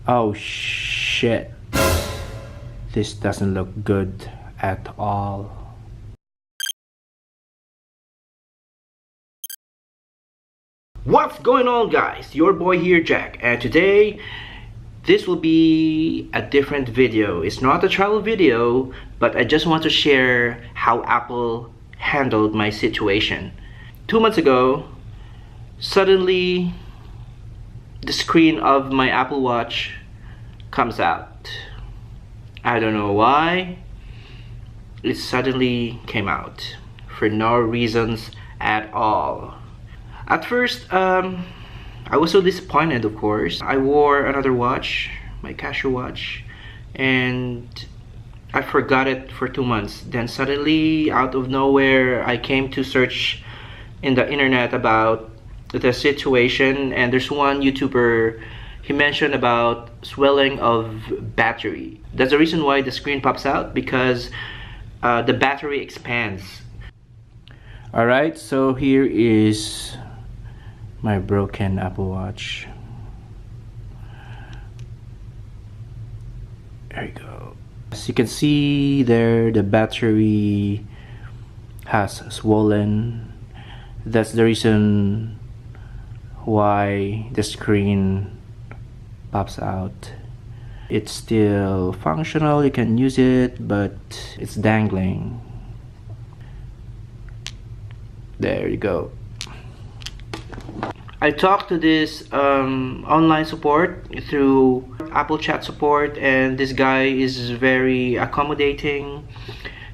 Oh shit. This doesn't look good at all. What's going on, guys? Your boy here, Jack, and today this will be a different video. It's not a travel video, but I just want to share how Apple handled my situation. 2 months ago, suddenly the screen of my Apple Watch comes out. I don't know why. It suddenly came out for no reasons at all. At first, I was so disappointed, of course. I wore another watch, my Casio watch, and I forgot it for 2 months. Then suddenly, out of nowhere, I came to search in the internet about the situation, and there's one YouTuber, he mentioned about swelling of battery. That's the reason why the screen pops out, because the battery expands. Alright, so here is my broken Apple Watch. There you go. As you can see there, the battery has swollen. That's the reason why the screen pops out. It's still functional, you can use it, but it's dangling. There you go. I talked to this online support through Apple Chat support, and this guy is very accommodating.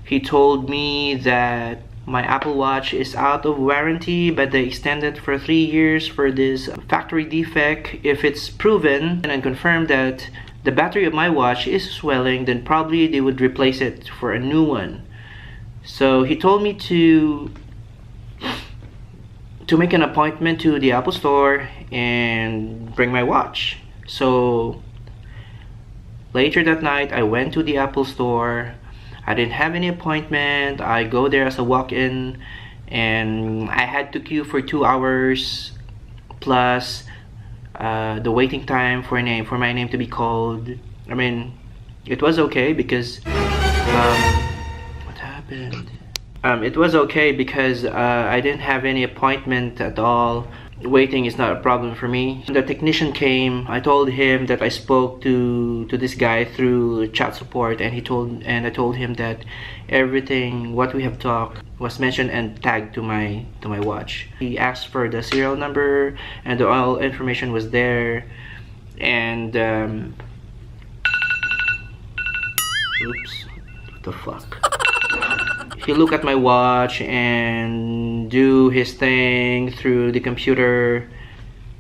He told me that my Apple Watch is out of warranty, but they extended for 3 years for this factory defect. If it's proven and confirmed that the battery of my watch is swelling, then probably they would replace it for a new one. So he told me to make an appointment to the Apple Store and bring my watch. So later that night, I went to the Apple Store. I didn't have any appointment. I go there as a walk-in, and I had to queue for 2 hours plus the waiting time for my name to be called. I mean, it was okay because what happened? It was okay because I didn't have any appointment at all. Waiting is not a problem for me. The technician came. I told him that I spoke to this guy through chat support, and I told him that everything what we have talked was mentioned and tagged to my watch. He asked for the serial number, and all information was there. And oops, what the fuck? He looked at my watch and do his thing through the computer,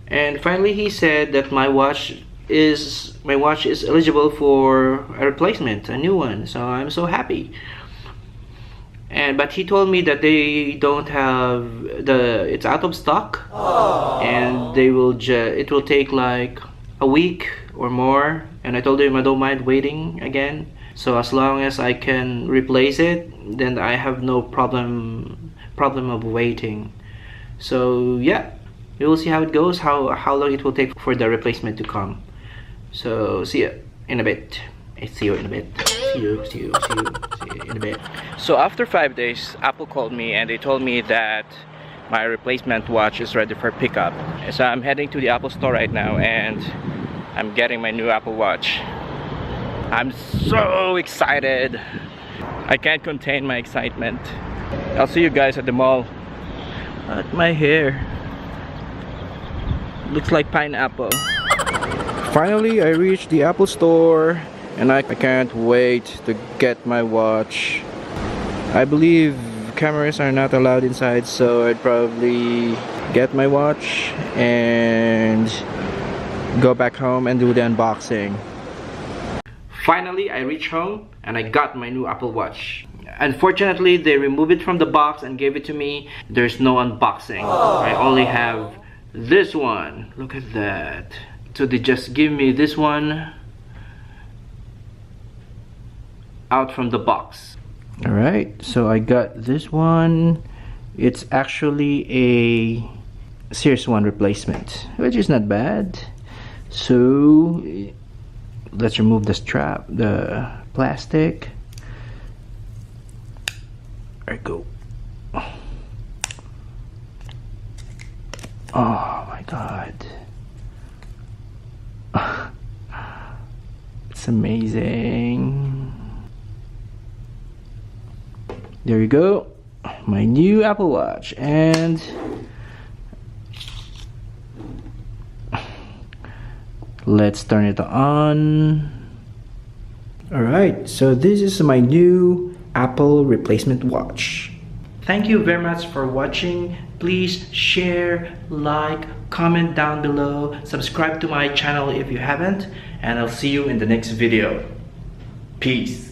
and finally he said that my watch is eligible for a replacement, a new one. So I'm so happy. But he told me that they don't have it's out of stock. Aww. And it will take like a week or more, and I told him I don't mind waiting again. So as long as I can replace it, then I have no problem of waiting. So yeah, we will see how it goes, how long it will take for the replacement to come. So see you in a bit. See you in a bit. See you in a bit. So after 5 days, Apple called me and they told me that my replacement watch is ready for pickup. So I'm heading to the Apple Store right now, and I'm getting my new Apple Watch. I'm so excited. I can't contain my excitement. I'll see you guys at the mall. My hair looks like pineapple. Finally, I reached the Apple Store, and I can't wait to get my watch. I believe cameras are not allowed inside, so I'd probably get my watch and go back home and do the unboxing. Finally, I reached home and I got my new Apple Watch. Unfortunately, they removed it from the box and gave it to me. There's no unboxing. I only have this one. Look at that. So they just give me this one out from the box. Alright, so I got this one. It's actually a Series 1 replacement, which is not bad. So let's remove the strap, the plastic. There we go. Oh my god. It's amazing. There you go. My new Apple Watch. And let's turn it on. Alright, so this is my new Apple replacement watch. Thank you very much for watching. Please share, like, comment down below, subscribe to my channel if you haven't, and I'll see you in the next video. Peace.